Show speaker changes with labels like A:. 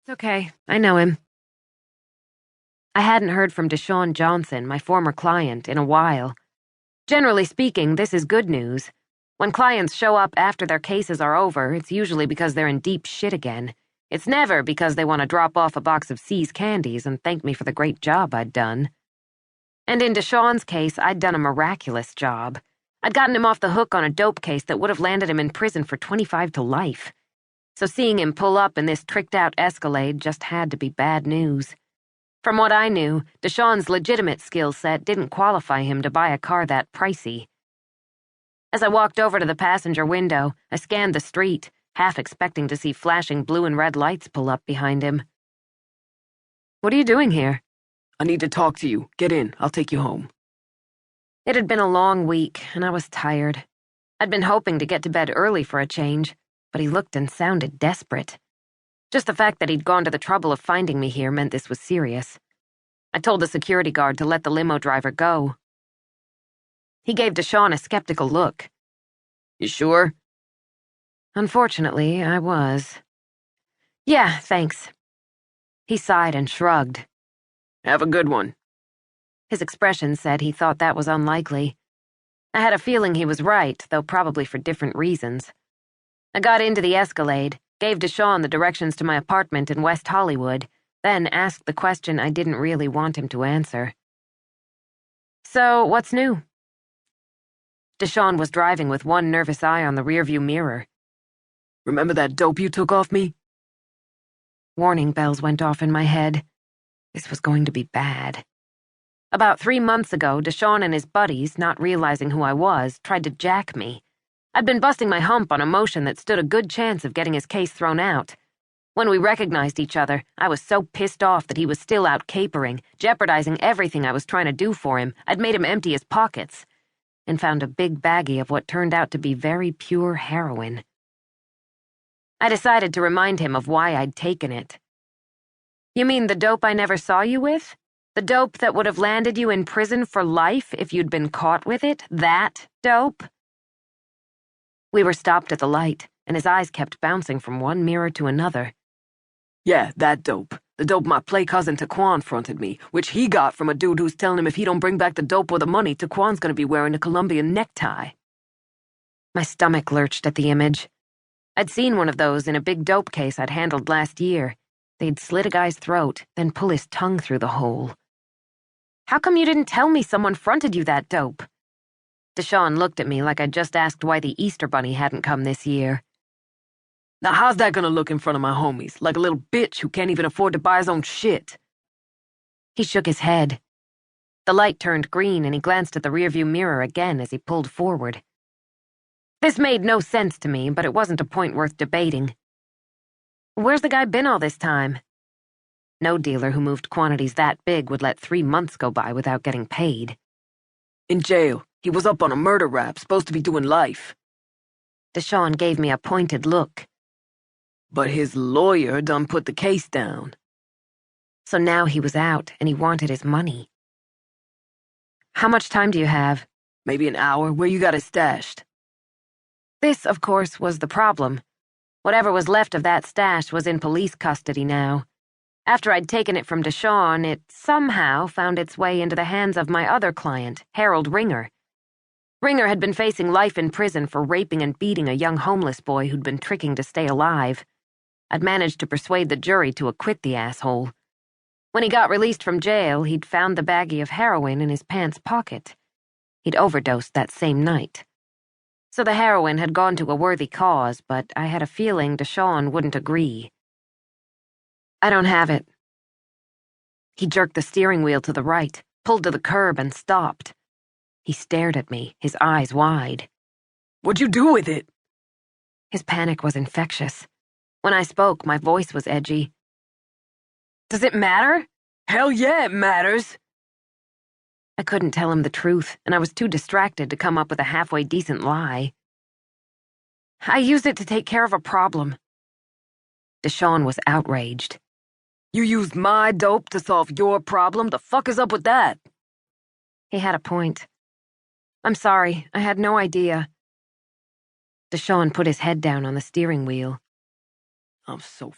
A: It's okay. I know him. I hadn't heard from Deshaun Johnson, my former client, in a while. Generally speaking, this is good news. When clients show up after their cases are over, it's usually because they're in deep shit again. It's never because they want to drop off a box of C's candies and thank me for the great job I'd done. And in Deshaun's case, I'd done a miraculous job. I'd gotten him off the hook on a dope case that would have landed him in prison for 25 to life. So seeing him pull up in this tricked-out Escalade just had to be bad news. From what I knew, Deshaun's legitimate skill set didn't qualify him to buy a car that pricey. As I walked over to the passenger window, I scanned the street, half expecting to see flashing blue and red lights pull up behind him. "What are you doing here?"
B: "I need to talk to you. Get in. I'll take you home."
A: It had been a long week, and I was tired. I'd been hoping to get to bed early for a change, but he looked and sounded desperate. Just the fact that he'd gone to the trouble of finding me here meant this was serious. I told the security guard to let the limo driver go. He gave Deshaun a skeptical look.
B: "You sure?"
A: Unfortunately, I was. "Yeah, thanks." He sighed and shrugged.
B: "Have a good one."
A: His expression said he thought that was unlikely. I had a feeling he was right, though probably for different reasons. I got into the Escalade, gave Deshaun the directions to my apartment in West Hollywood, then asked the question I didn't really want him to answer. "So, what's new?" Deshaun was driving with one nervous eye on the rearview mirror.
B: "Remember that dope you took off me?"
A: Warning bells went off in my head. This was going to be bad. About 3 months ago, Deshaun and his buddies, not realizing who I was, tried to jack me. I'd been busting my hump on a motion that stood a good chance of getting his case thrown out. When we recognized each other, I was so pissed off that he was still out capering, jeopardizing everything I was trying to do for him. I'd made him empty his pockets, and found a big baggie of what turned out to be very pure heroin. I decided to remind him of why I'd taken it. "You mean the dope I never saw you with? The dope that would have landed you in prison for life if you'd been caught with it? That dope?" We were stopped at the light, and his eyes kept bouncing from one mirror to another.
B: "Yeah, that dope. The dope my play cousin Taquan fronted me, which he got from a dude who's telling him if he don't bring back the dope or the money, Taquan's gonna be wearing a Colombian necktie."
A: My stomach lurched at the image. I'd seen one of those in a big dope case I'd handled last year. They'd slit a guy's throat, then pull his tongue through the hole. "How come you didn't tell me someone fronted you that dope?" Deshaun looked at me like I'd just asked why the Easter Bunny hadn't come this year.
B: "Now how's that gonna look in front of my homies, like a little bitch who can't even afford to buy his own shit?"
A: He shook his head. The light turned green and he glanced at the rearview mirror again as he pulled forward. This made no sense to me, but it wasn't a point worth debating. "Where's the guy been all this time?" No dealer who moved quantities that big would let 3 months go by without getting paid.
B: "In jail. He was up on a murder rap, supposed to be doing life."
A: Deshaun gave me a pointed look.
B: "But his lawyer done put the case down."
A: So now he was out, and he wanted his money. "How much time do you have?"
B: "Maybe an hour. Where you got it stashed?"
A: This, of course, was the problem. Whatever was left of that stash was in police custody now. After I'd taken it from Deshaun, it somehow found its way into the hands of my other client, Harold Ringer. Ringer had been facing life in prison for raping and beating a young homeless boy who'd been tricking to stay alive. I'd managed to persuade the jury to acquit the asshole. When he got released from jail, he'd found the baggie of heroin in his pants pocket. He'd overdosed that same night. So the heroin had gone to a worthy cause, but I had a feeling Deshaun wouldn't agree. "I don't have it." He jerked the steering wheel to the right, pulled to the curb, and stopped. He stared at me, his eyes wide.
B: "What'd you do with it?"
A: His panic was infectious. When I spoke, my voice was edgy. "Does it matter?"
B: "Hell yeah, it matters."
A: I couldn't tell him the truth, and I was too distracted to come up with a halfway decent lie. "I used it to take care of a problem." Deshaun was outraged.
B: "You used my dope to solve your problem? The fuck is up with that?"
A: He had a point. "I'm sorry, I had no idea." Deshaun put his head down on the steering wheel.
B: "I'm so